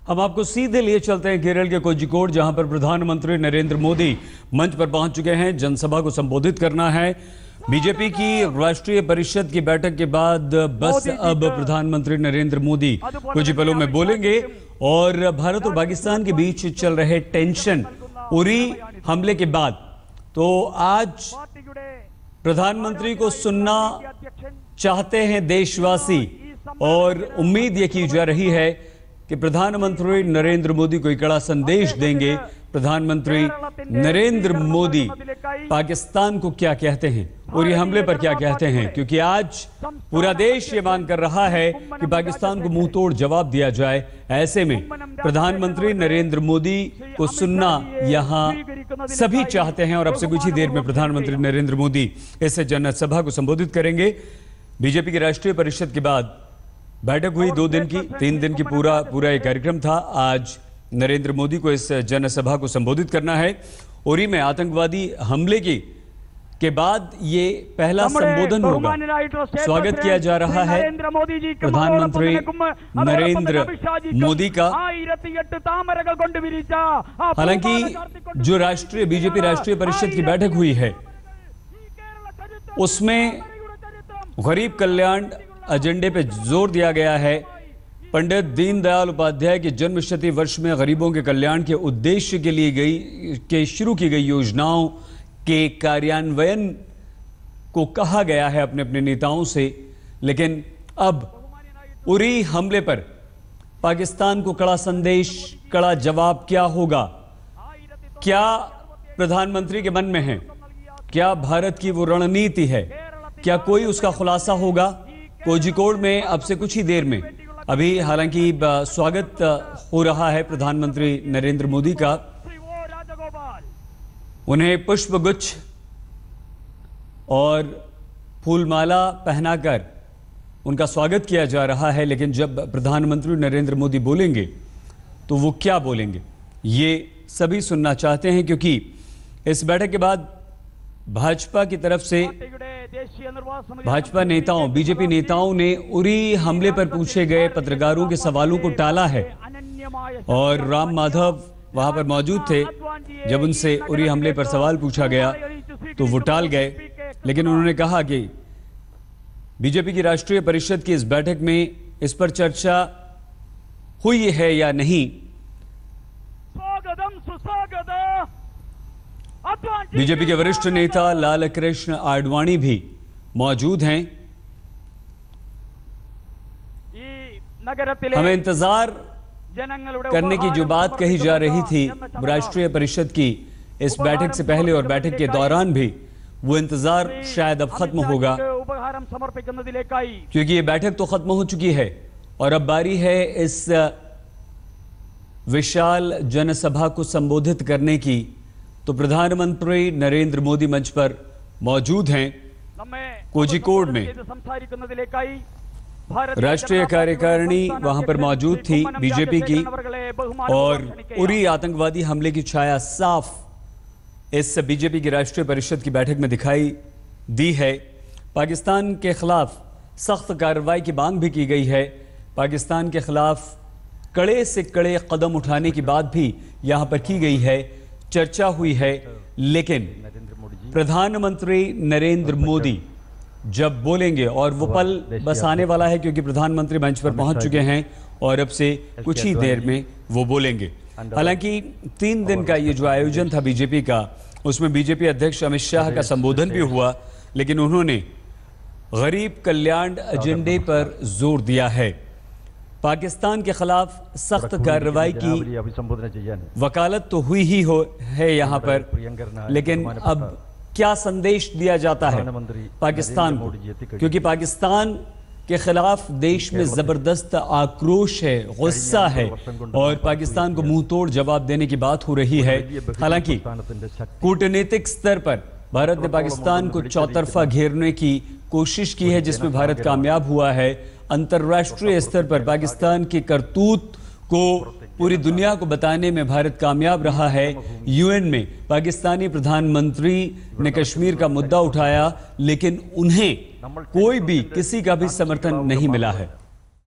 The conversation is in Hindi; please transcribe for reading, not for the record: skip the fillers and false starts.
हम आपको सीधे लिए चलते हैं केरल के कोझिकोड, जहां पर प्रधानमंत्री नरेंद्र मोदी मंच पर पहुंच चुके हैं। जनसभा को संबोधित करना है। बीजेपी की राष्ट्रीय परिषद की बैठक के बाद बस अब प्रधानमंत्री नरेंद्र मोदी कुछ ही पलों में बोलेंगे और भारत और पाकिस्तान के बीच चल रहे टेंशन, उरी हमले के बाद तो आज प्रधानमंत्री को सुनना चाहते हैं देशवासी और उम्मीद ये की जा रही है कि प्रधानमंत्री नरेंद्र मोदी को एक कड़ा संदेश देंगे। प्रधानमंत्री नरेंद्र मोदी पाकिस्तान को क्या कहते हैं और ये हमले पर क्या कहते हैं, क्योंकि आज पूरा देश ये मांग कर रहा है कि पाकिस्तान को मुंह तोड़ जवाब दिया जाए। ऐसे में प्रधानमंत्री नरेंद्र मोदी को सुनना यहां सभी चाहते हैं और अब से कुछ ही देर में प्रधानमंत्री नरेंद्र मोदी इस जनसभा को संबोधित करेंगे। बीजेपी की राष्ट्रीय परिषद के बाद बैठक हुई 2 दिन की, 3 दिन की पूरा एक कार्यक्रम था। आज नरेंद्र मोदी को इस जनसभा को संबोधित करना है। उरी में आतंकवादी हमले के बाद ये पहला संबोधन होगा। स्वागत किया जा रहा है प्रधानमंत्री नरेंद्र मोदी का। हालांकि जो बीजेपी राष्ट्रीय परिषद की बैठक हुई है उसमें गरीब कल्याण एजेंडे पे जोर दिया गया है। पंडित दीनदयाल उपाध्याय के जन्म शती वर्ष में गरीबों के कल्याण के उद्देश्य के लिए शुरू की गई योजनाओं के कार्यान्वयन को कहा गया है अपने अपने नेताओं से। लेकिन अब उरी हमले पर पाकिस्तान को कड़ा संदेश, कड़ा जवाब क्या होगा? क्या प्रधानमंत्री के मन में है? क्या भारत की वो रणनीति है? क्या कोई उसका खुलासा होगा? कोझिकोड में अब से कुछ ही देर में अभी हालांकि स्वागत हो रहा है प्रधानमंत्री नरेंद्र मोदी का। उन्हें पुष्पगुच्छ और फूलमाला पहनाकर उनका स्वागत किया जा रहा है। लेकिन जब प्रधानमंत्री नरेंद्र मोदी बोलेंगे तो वो क्या बोलेंगे ये सभी सुनना चाहते हैं, क्योंकि इस बैठक के बाद भाजपा की तरफ से भाजपा नेताओं, बीजेपी नेताओं ने उरी हमले पर पूछे गए पत्रकारों के सवालों को टाला है और राम माधव वहां पर मौजूद थे। जब उनसे उरी हमले पर सवाल पूछा गया तो वो टाल गए। लेकिन उन्होंने कहा कि बीजेपी की राष्ट्रीय परिषद की इस बैठक में इस पर चर्चा हुई है या नहीं। बीजेपी के वरिष्ठ नेता लाल कृष्ण आडवाणी भी मौजूद हैं। हमें इंतजार करने की जो बात कही जा रही थी राष्ट्रीय परिषद की इस बैठक से पहले और बैठक के दौरान भी, वो इंतजार शायद अब खत्म होगा, क्योंकि ये बैठक तो खत्म हो चुकी है और अब बारी है इस विशाल जनसभा को संबोधित करने की। तो प्रधानमंत्री नरेंद्र मोदी मंच पर मौजूद हैं। कोझिकोड में राष्ट्रीय कार्यकारिणी वहां पर मौजूद थी बीजेपी की, और उरी आतंकवादी हमले की छाया साफ इस बीजेपी की राष्ट्रीय परिषद की बैठक में दिखाई दी है। पाकिस्तान के खिलाफ सख्त कार्रवाई की मांग भी की गई है। पाकिस्तान के खिलाफ कड़े से कड़े कदम उठाने की बात भी यहां पर की गई है, चर्चा हुई है। लेकिन प्रधानमंत्री नरेंद्र मोदी जब बोलेंगे, और वो पल बस आने वाला है क्योंकि प्रधानमंत्री मंच पर पहुंच चुके हैं और अब से कुछ ही देर में वो बोलेंगे। हालांकि 3 दिन का ये जो आयोजन था बीजेपी का, उसमें बीजेपी अध्यक्ष अमित शाह का संबोधन भी हुआ, लेकिन उन्होंने गरीब कल्याण एजेंडे पर जोर दिया है। पाकिस्तान के खिलाफ सख्त कार्रवाई की वकालत तो हुई ही है यहाँ पर, लेकिन अब क्या संदेश दिया जाता है पाकिस्तान को, क्योंकि पाकिस्तान के खिलाफ देश में जबरदस्त आक्रोश है, गुस्सा है और पाकिस्तान को मुंह तोड़ जवाब देने की बात हो रही है। हालांकि कूटनीतिक स्तर पर भारत ने पाकिस्तान को चौतरफा घेरने की कोशिश की है, जिसमें भारत कामयाब हुआ है। अंतर्राष्ट्रीय स्तर पर पाकिस्तान की करतूत को पूरी दुनिया को बताने में भारत कामयाब रहा है। यूएन में पाकिस्तानी प्रधानमंत्री ने कश्मीर का मुद्दा उठाया, लेकिन उन्हें कोई भी किसी का भी समर्थन नहीं मिला है।